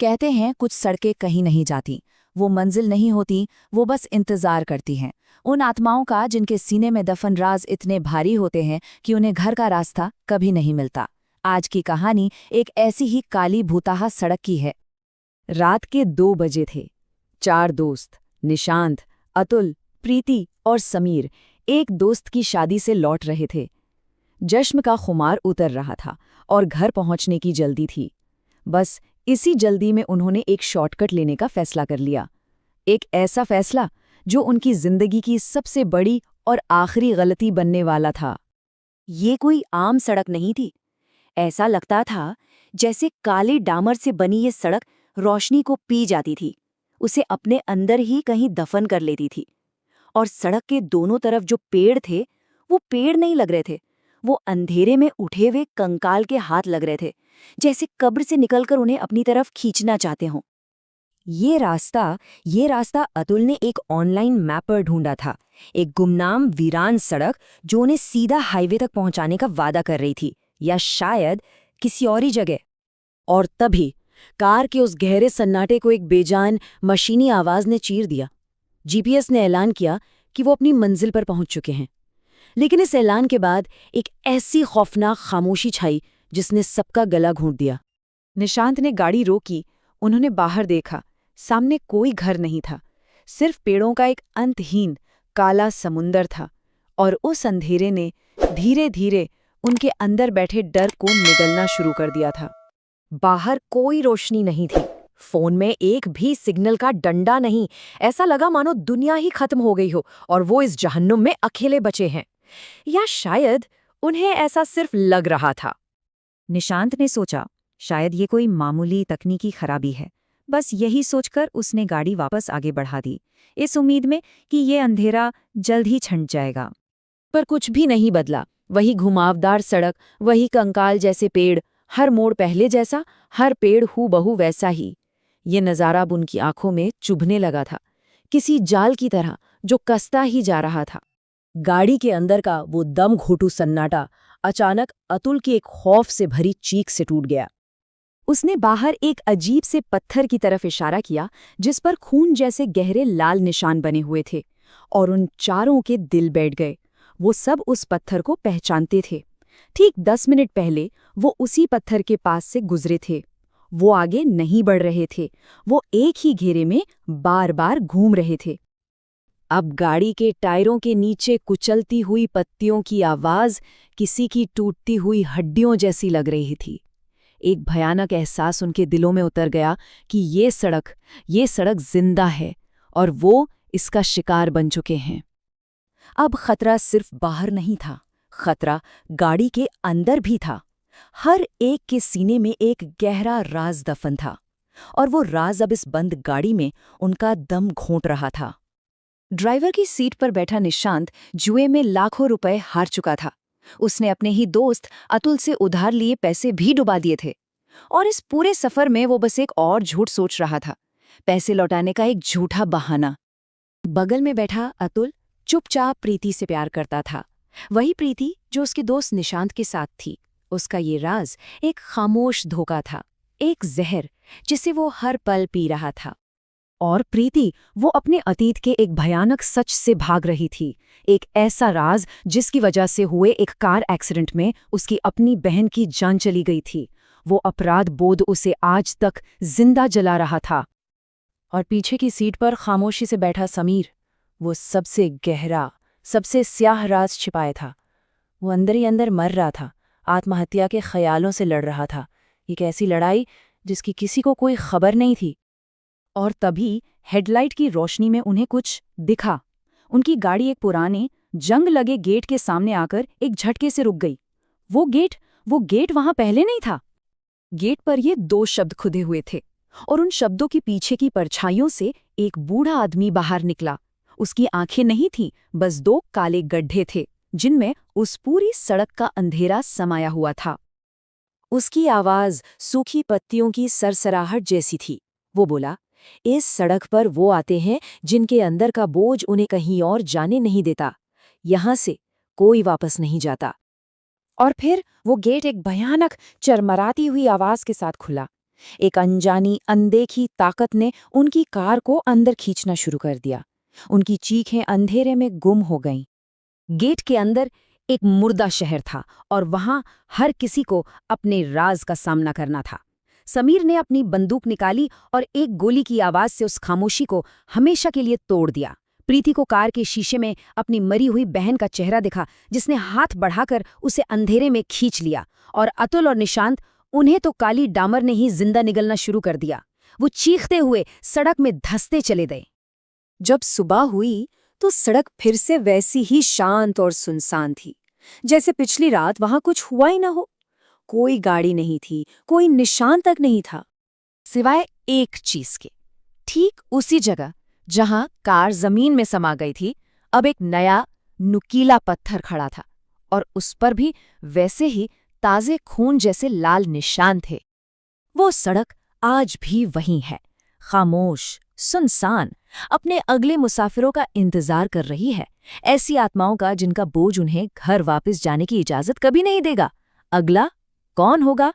कहते हैं कुछ सड़कें कहीं नहीं जाती, वो मंजिल नहीं होती, वो बस इंतजार करती हैं उन आत्माओं का जिनके सीने में दफन राज इतने भारी होते हैं कि उन्हें घर का रास्ता कभी नहीं मिलता। आज की कहानी एक ऐसी ही काली भूताहा सड़क की है। रात के 2 बजे थे। 4 दोस्त निशांत, अतुल, प्रीति और समीर एक दोस्त की शादी से लौट रहे थे। जश्न का खुमार उतर रहा था और घर पहुंचने की जल्दी थी। बस इसी जल्दी में उन्होंने एक शॉर्टकट लेने का फैसला कर लिया। एक ऐसा फैसला जो उनकी जिंदगी की सबसे बड़ी और आखिरी गलती बनने वाला था। ये कोई आम सड़क नहीं थी। ऐसा लगता था जैसे काले डामर से बनी ये सड़क रोशनी को पी जाती थी, उसे अपने अंदर ही कहीं दफन कर लेती थी। और सड़क के दोनों तरफ जो पेड़ थे, वो पेड़ नहीं लग रहे थे, वो अंधेरे में उठे हुए कंकाल के हाथ लग रहे थे, जैसे कब्र से निकलकर उन्हें अपनी तरफ खींचना चाहते हों। ये रास्ता अतुल ने एक ऑनलाइन मैप पर ढूंढा था। एक गुमनाम वीरान सड़क जो उन्हें सीधा हाईवे तक पहुंचाने का वादा कर रही थी, या शायद किसी और ही जगह। और तभी कार के उस गहरे सन्नाटे को एक बेजान मशीनी आवाज ने चीर दिया। जीपीएस ने ऐलान किया कि वो अपनी मंजिल पर पहुंच चुके हैं। लेकिन इस ऐलान के बाद एक ऐसी खौफनाक खामोशी छाई जिसने सबका गला घोंट दिया। निशांत ने गाड़ी रोकी। उन्होंने बाहर देखा। सामने कोई घर नहीं था, सिर्फ पेड़ों का एक अंतहीन काला समुंदर था। और उस अंधेरे ने धीरे धीरे उनके अंदर बैठे डर को निगलना शुरू कर दिया था। बाहर कोई रोशनी नहीं थी, फोन में एक भी सिग्नल का डंडा नहीं। ऐसा लगा मानो दुनिया ही खत्म हो गई हो और वो इस जहन्नुम में अकेले बचे हैं। या शायद उन्हें ऐसा सिर्फ लग रहा था। निशांत ने सोचा, शायद ये कोई मामूली तकनीकी खराबी है। बस यही सोचकर उसने गाड़ी वापस आगे बढ़ा दी, इस उम्मीद में कि ये अंधेरा जल्द ही छंट जाएगा। पर कुछ भी नहीं बदला। वही घुमावदार सड़क, वही कंकाल जैसे पेड़, हर मोड़ पहले जैसा, हर पेड़ हूबहू वैसा ही। ये नज़ारा अब उनकी आंखों में चुभने लगा था, किसी जाल की तरह जो कसता ही जा रहा था। गाड़ी के अंदर का वो दम घोटू सन्नाटा अचानक अतुल की एक खौफ से भरी चीख से टूट गया। उसने बाहर एक अजीब से पत्थर की तरफ इशारा किया जिस पर खून जैसे गहरे लाल निशान बने हुए थे, और उन चारों के दिल बैठ गए। वो सब उस पत्थर को पहचानते थे। ठीक 10 मिनट पहले वो उसी पत्थर के पास से गुजरे थे। वो आगे नहीं बढ़ रहे थे, वो एक ही घेरे में बार बार घूम रहे थे। अब गाड़ी के टायरों के नीचे कुचलती हुई पत्तियों की आवाज किसी की टूटती हुई हड्डियों जैसी लग रही थी। एक भयानक एहसास उनके दिलों में उतर गया कि ये सड़क जिंदा है और वो इसका शिकार बन चुके हैं। अब खतरा सिर्फ बाहर नहीं था, खतरा गाड़ी के अंदर भी था। हर एक के सीने में एक गहरा राज दफन था, और वो राज अब इस बंद गाड़ी में उनका दम घोंट रहा था। ड्राइवर की सीट पर बैठा निशांत जुए में लाखों रुपए हार चुका था। उसने अपने ही दोस्त अतुल से उधार लिए पैसे भी डुबा दिए थे, और इस पूरे सफर में वो बस एक और झूठ सोच रहा था, पैसे लौटाने का एक झूठा बहाना। बगल में बैठा अतुल चुपचाप प्रीति से प्यार करता था, वही प्रीति जो उसके दोस्त निशांत के साथ थी। उसका ये राज एक खामोश धोखा था, एक जहर जिसे वो हर पल पी रहा था। और प्रीति, वो अपने अतीत के एक भयानक सच से भाग रही थी। एक ऐसा राज जिसकी वजह से हुए एक कार एक्सीडेंट में उसकी अपनी बहन की जान चली गई थी। वो अपराध बोध उसे आज तक जिंदा जला रहा था। और पीछे की सीट पर खामोशी से बैठा समीर, वो सबसे गहरा, सबसे स्याह राज छिपाया था। वो अंदर ही अंदर मर रहा था, आत्महत्या के ख्यालों से लड़ रहा था। एक ऐसी लड़ाई जिसकी किसी को कोई खबर नहीं थी। और तभी हेडलाइट की रोशनी में उन्हें कुछ दिखा। उनकी गाड़ी एक पुराने जंग लगे गेट के सामने आकर एक झटके से रुक गई। वो गेट वहां पहले नहीं था। गेट पर ये 2 शब्द खुदे हुए थे, और उन शब्दों के पीछे की परछाइयों से एक बूढ़ा आदमी बाहर निकला। उसकी आंखें नहीं थीं, बस 2 काले गड्ढे थे जिनमें उस पूरी सड़क का अंधेरा समाया हुआ था। उसकी आवाज सूखी पत्तियों की सरसराहट जैसी थी। वो बोला, इस सड़क पर वो आते हैं जिनके अंदर का बोझ उन्हें कहीं और जाने नहीं देता। यहां से कोई वापस नहीं जाता। और फिर वो गेट एक भयानक चरमराती हुई आवाज के साथ खुला। एक अनजानी अनदेखी ताकत ने उनकी कार को अंदर खींचना शुरू कर दिया। उनकी चीखें अंधेरे में गुम हो गईं। गेट के अंदर एक मुर्दा शहर था और वहां हर किसी को अपने राज का सामना करना था। समीर ने अपनी बंदूक निकाली और एक गोली की आवाज से उस खामोशी को हमेशा के लिए तोड़ दिया। प्रीति को कार के शीशे में अपनी मरी हुई बहन का चेहरा दिखा, जिसने हाथ बढ़ाकर उसे अंधेरे में खींच लिया। और अतुल और निशांत, उन्हें तो काली डामर ने ही जिंदा निगलना शुरू कर दिया। वो चीखते हुए सड़क में धंसते चले गए। जब सुबह हुई तो सड़क फिर से वैसी ही शांत और सुनसान थी, जैसे पिछली रात वहां कुछ हुआ ही ना हो। कोई गाड़ी नहीं थी, कोई निशान तक नहीं था, सिवाय एक चीज के। ठीक उसी जगह जहां कार जमीन में समा गई थी, अब एक नया नुकीला पत्थर खड़ा था और उस पर भी वैसे ही ताजे खून जैसे लाल निशान थे। वो सड़क आज भी वहीं है, खामोश, सुनसान, अपने अगले मुसाफिरों का इंतजार कर रही है। ऐसी आत्माओं का जिनका बोझ उन्हें घर वापस जाने की इजाजत कभी नहीं देगा। अगला कौन होगा,